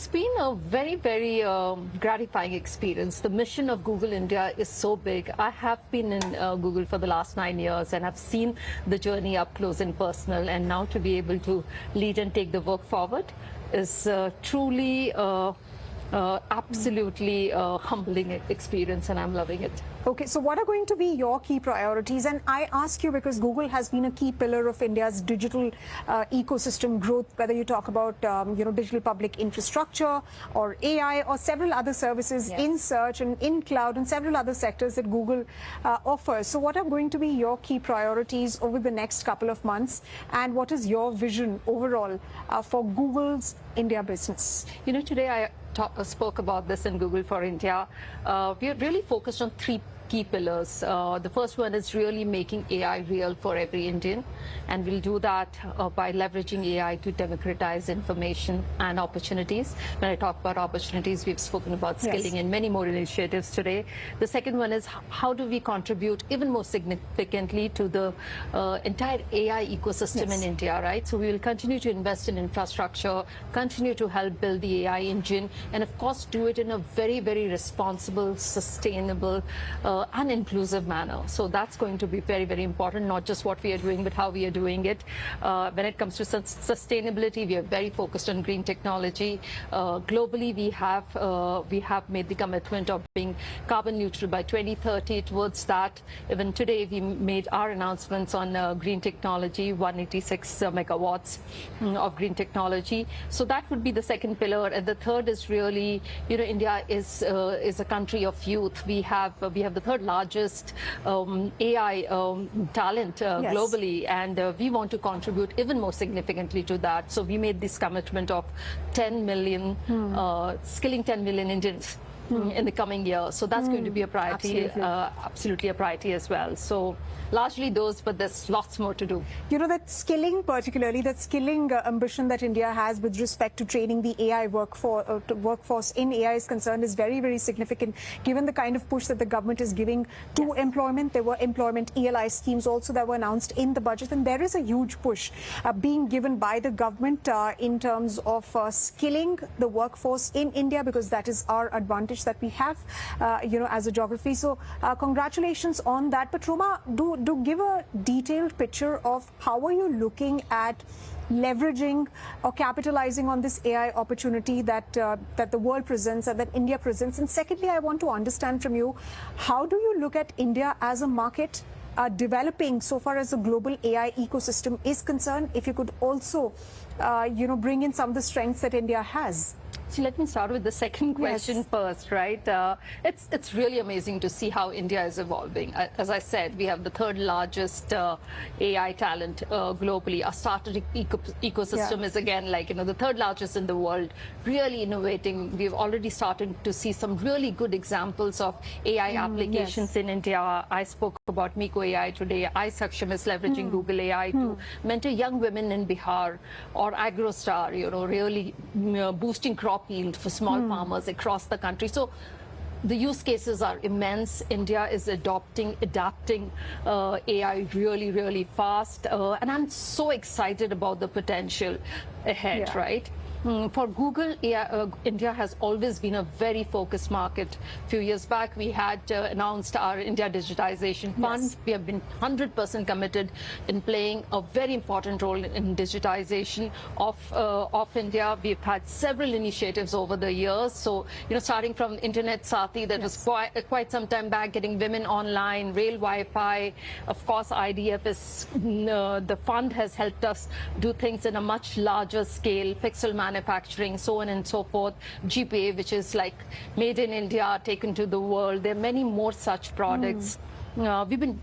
it's been a very, very gratifying experience. The mission of Google India is so big. I have been in Google for the last 9 years and I've seen the journey up close and personal. And now to be able to lead and take the work forward is truly absolutely humbling experience, and I'm loving it. Okay, so what are going to be your key priorities? And I ask you because Google has been a key pillar of India's digital ecosystem growth, whether you talk about digital public infrastructure or AI or several other services in search and in cloud and several other sectors that Google offers. So what are going to be your key priorities over the next couple of months? And what is your vision overall for Google's India business? You know, today I spoke about this in Google for India. We are really focused on three key pillars. The first one is really making AI real for every Indian, and we'll do that by leveraging AI to democratize information and opportunities. When I talk about opportunities, we've spoken about skilling and many more initiatives today. The second one is how do we contribute even more significantly to the entire AI ecosystem in India, right? So we will continue to invest in infrastructure, continue to help build the AI engine, and of course do it in a very, very responsible, sustainable, and inclusive manner. So that's going to be very, very important, not just what we are doing, but how we are doing it. When it comes to sustainability, we are very focused on green technology. Globally, we have made the commitment of being carbon neutral by 2030. Towards that, even today, we made our announcements on green technology, 186 megawatts of green technology. So that would be the second pillar. And the third is really, India is a country of youth. We have the third largest AI talent globally, and we want to contribute even more significantly to that. So we made this commitment of 10 million, skilling 10 million Indians in the coming year. So that's going to be a priority, absolutely a priority as well. So largely those, but there's lots more to do. You know, that skilling, particularly that skilling ambition that India has with respect to training the AI workforce in AI is concerned is very, very significant, given the kind of push that the government is giving to employment. There were employment ELI schemes also that were announced in the budget, and there is a huge push being given by the government in terms of skilling the workforce in India, because that is our advantage that we have, as a geography. So congratulations on that. But Roma, do give a detailed picture of how are you looking at leveraging or capitalizing on this AI opportunity that the world presents and that India presents. And secondly, I want to understand from you, how do you look at India as a market developing so far as the global AI ecosystem is concerned? If you could also, bring in some of the strengths that India has. So let me start with the second question first, right? It's really amazing to see how India is evolving. As I said, we have the third largest AI talent globally. Our startup ecosystem is again the third largest in the world, really innovating. We've already started to see some really good examples of AI applications in India. I spoke about Miko AI today. iSaksham is leveraging Google AI to mentor young women in Bihar, or AgroStar, really boosting crop yield for small farmers across the country. So the use cases are immense. India is adapting AI really, really fast. And I'm so excited about the potential ahead, right? For Google, India has always been a very focused market. A few years back, we had announced our India Digitization Fund. We have been 100% committed in playing a very important role in digitization of India. We've had several initiatives over the years. So, starting from Internet Sati, that was quite some time back, getting women online, rail Wi-Fi. Of course, IDF is, the fund has helped us do things in a much larger scale, pixel manufacturing, so on and so forth. GPA, which is like made in India, taken to the world. There are many more such products. We've been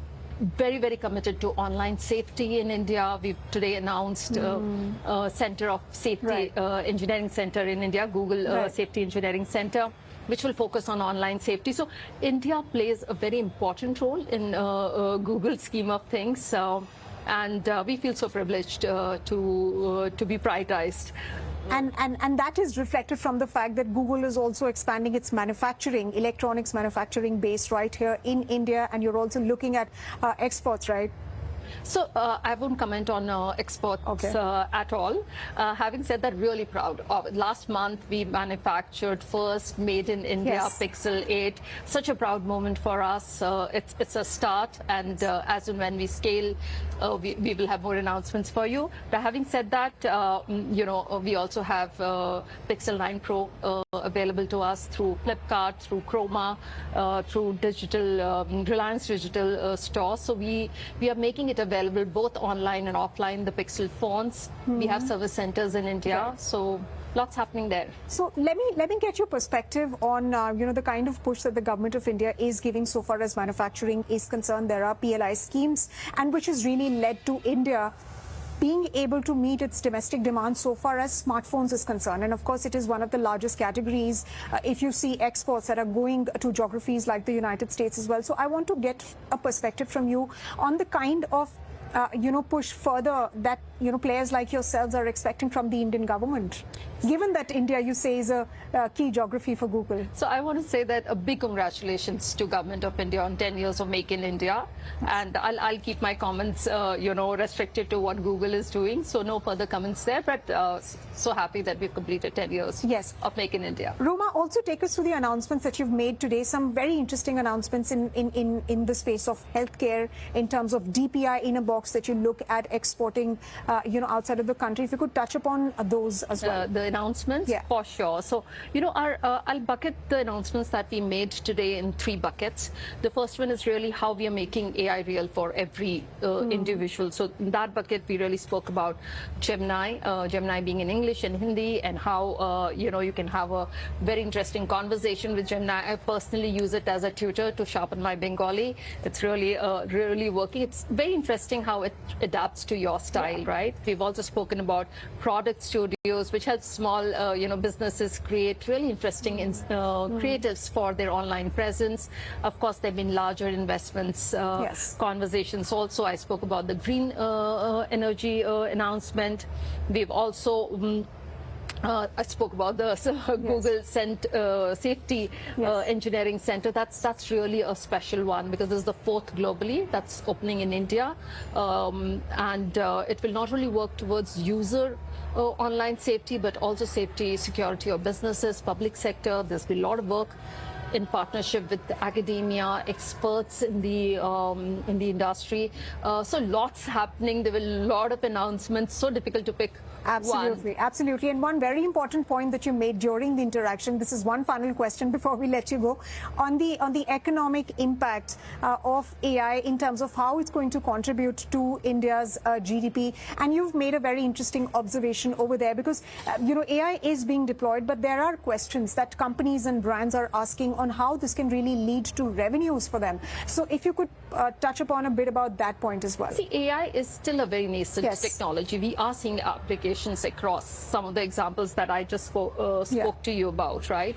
very, very committed to online safety in India. We've today announced a Center of Safety Engineering Center in India, Google Safety Engineering Center, which will focus on online safety. So India plays a very important role in Google's scheme of things. And we feel so privileged to be prioritized. And that is reflected from the fact that Google is also expanding its manufacturing, electronics manufacturing base right here in India, and you're also looking at exports, right? So I won't comment on exports at all. Having said that, really proud. Last month we manufactured first made in India Pixel 8. Such a proud moment for us. It's a start, and as and when we scale, we will have more announcements for you. But having said that, we also have Pixel 9 Pro available to us through Flipkart, through Roma, through Reliance Digital Store. So we are making it available both online and offline, the Pixel phones. We have service centers in India, so lots happening there. So let me get your perspective on the kind of push that the government of India is giving so far as manufacturing is concerned. There are PLI schemes, and which has really led to India being able to meet its domestic demand so far as smartphones is concerned. And of course, it is one of the largest categories if you see exports that are going to geographies like the United States as well. So I want to get a perspective from you on the kind of push further that players like yourselves are expecting from the Indian government, given that India, you say, is a key geography for Google. So I want to say that a big congratulations to Government of India on 10 years of Make in India, and I'll keep my comments restricted to what Google is doing, so no further comments there, but so happy that we've completed 10 years of Make in India. Roma, also take us through the announcements that you've made today, some very interesting announcements in the space of healthcare, in terms of DPI in a box that you look at exporting outside of the country. If you could touch upon those as well. The announcements, for sure. So, I'll bucket the announcements that we made today in 3 buckets. The first one is really how we are making AI real for every individual. So in that bucket, we really spoke about Gemini being in English and Hindi, and how, you can have a very interesting conversation with Gemini. I personally use it as a tutor to sharpen my Bengali. It's really working. It's very interesting how it adapts to your style, right? We've also spoken about product studios, which helps small, businesses create really interesting creatives for their online presence. Of course, there have been larger investments, conversations. Also, I spoke about the green energy announcement. We've also I spoke about the Google Safety Engineering Center. That's really a special one, because this is the 4th globally that's opening in India, and it will not only work towards user online safety, but also safety, security of businesses, public sector. There's been a lot of work in partnership with academia, experts in the industry. So lots happening. There were a lot of announcements. So difficult to pick Absolutely, absolutely. And one very important point that you made during the interaction, this is one final question before we let you go, on the economic impact of AI in terms of how it's going to contribute to India's GDP. And you've made a very interesting observation over there, because AI is being deployed, but there are questions that companies and brands are asking on how this can really lead to revenues for them. So if you could touch upon a bit about that point as well. See, AI is still a very nascent technology. We are seeing applications across some of the examples that I just spoke to you about, right?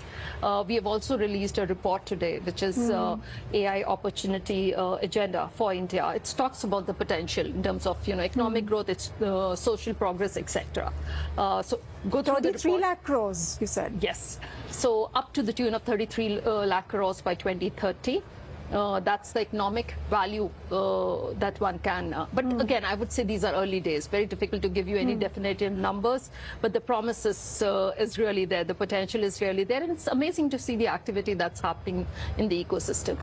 We have also released a report today, which is AI opportunity agenda for India. It talks about the potential in terms of economic growth, its social progress, etc. So go through the report. 33 lakh crores, you said. Yes. So up to the tune of 33 lakh crores by 2030. That's the economic value that one can. But again, I would say these are early days. Very difficult to give you any definitive numbers. But the promise is really there. The potential is really there. And it's amazing to see the activity that's happening in the ecosystem.